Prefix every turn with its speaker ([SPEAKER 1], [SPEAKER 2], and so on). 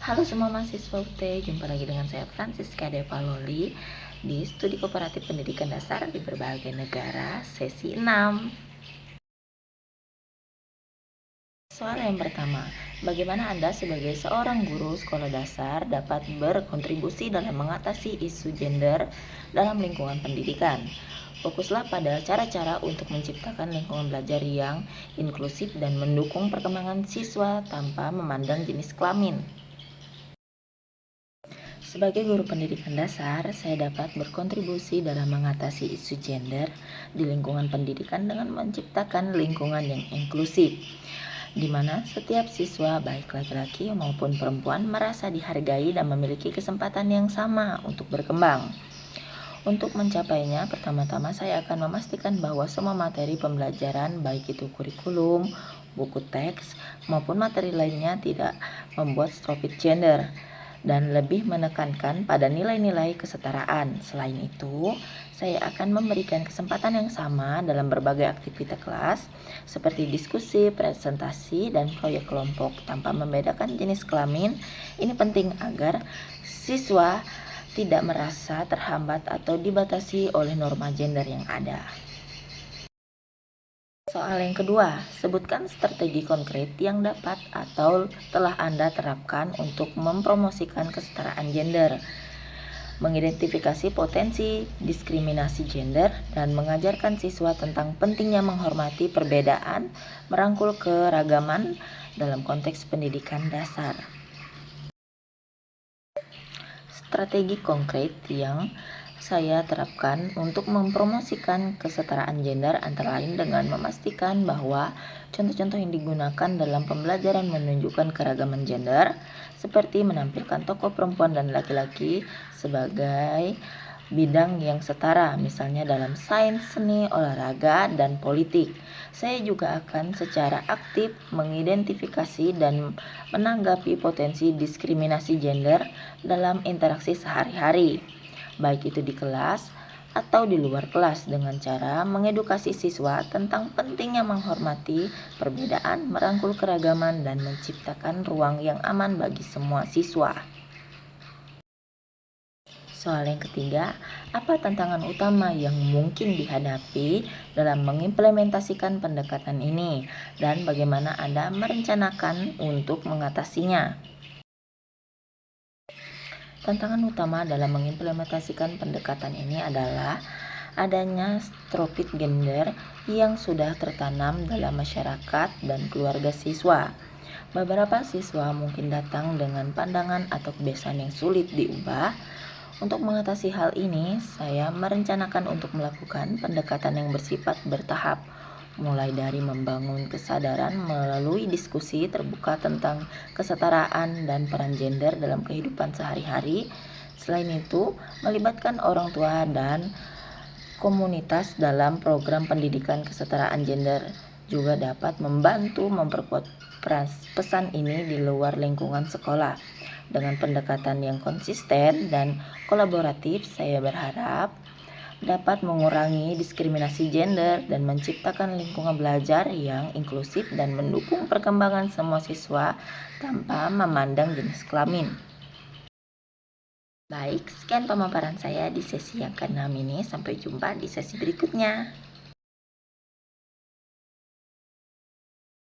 [SPEAKER 1] Halo semua mahasiswa UT, jumpa lagi dengan saya Francisca De Paloli di Studi Kooperatif Pendidikan Dasar di berbagai negara, sesi 6. Soal yang pertama, bagaimana Anda sebagai seorang guru sekolah dasar dapat berkontribusi dalam mengatasi isu gender dalam lingkungan pendidikan? Fokuslah pada cara-cara untuk menciptakan lingkungan belajar yang inklusif dan mendukung perkembangan siswa tanpa memandang jenis kelamin. Sebagai guru pendidikan dasar, saya dapat berkontribusi dalam mengatasi isu gender di lingkungan pendidikan dengan menciptakan lingkungan yang inklusif, di mana setiap siswa, baik laki-laki maupun perempuan, merasa dihargai dan memiliki kesempatan yang sama untuk berkembang. Untuk mencapainya, pertama-tama saya akan memastikan bahwa semua materi pembelajaran, baik itu kurikulum, buku teks, maupun materi lainnya tidak membuat stereotip gender dan lebih menekankan pada nilai-nilai kesetaraan. Selain itu, saya akan memberikan kesempatan yang sama dalam berbagai aktivitas kelas seperti diskusi, presentasi, dan proyek kelompok tanpa membedakan jenis kelamin. Ini penting agar siswa tidak merasa terhambat atau dibatasi oleh norma gender yang ada. Soal yang kedua, sebutkan strategi konkret yang dapat atau telah Anda terapkan untuk mempromosikan kesetaraan gender, mengidentifikasi potensi diskriminasi gender, dan mengajarkan siswa tentang pentingnya menghormati perbedaan, merangkul keragaman dalam konteks pendidikan dasar. Strategi konkret yang saya terapkan untuk mempromosikan kesetaraan gender antara lain dengan memastikan bahwa contoh-contoh yang digunakan dalam pembelajaran menunjukkan keragaman gender, seperti menampilkan tokoh perempuan dan laki-laki sebagai bidang yang setara, misalnya dalam sains, seni, olahraga, dan politik. Saya juga akan secara aktif mengidentifikasi dan menanggapi potensi diskriminasi gender dalam interaksi sehari-hari, baik itu di kelas atau di luar kelas, dengan cara mengedukasi siswa tentang pentingnya menghormati perbedaan, merangkul keragaman, dan menciptakan ruang yang aman bagi semua siswa. Soal yang ketiga, apa tantangan utama yang mungkin dihadapi dalam mengimplementasikan pendekatan ini, dan bagaimana Anda merencanakan untuk mengatasinya? Tantangan utama dalam mengimplementasikan pendekatan ini adalah adanya stereotip gender yang sudah tertanam dalam masyarakat dan keluarga siswa. Beberapa siswa mungkin datang dengan pandangan atau kebiasaan yang sulit diubah. Untuk mengatasi hal ini, saya merencanakan untuk melakukan pendekatan yang bersifat bertahap, mulai dari membangun kesadaran melalui diskusi terbuka tentang kesetaraan dan peran gender dalam kehidupan sehari-hari. Selain itu, melibatkan orang tua dan komunitas dalam program pendidikan kesetaraan gender juga dapat membantu memperkuat pesan ini di luar lingkungan sekolah. Dengan pendekatan yang konsisten dan kolaboratif, saya berharap dapat mengurangi diskriminasi gender dan menciptakan lingkungan belajar yang inklusif dan mendukung perkembangan semua siswa tanpa memandang jenis kelamin. Baik, sekian pemaparan saya di sesi yang ke-6 ini. Sampai jumpa di sesi berikutnya.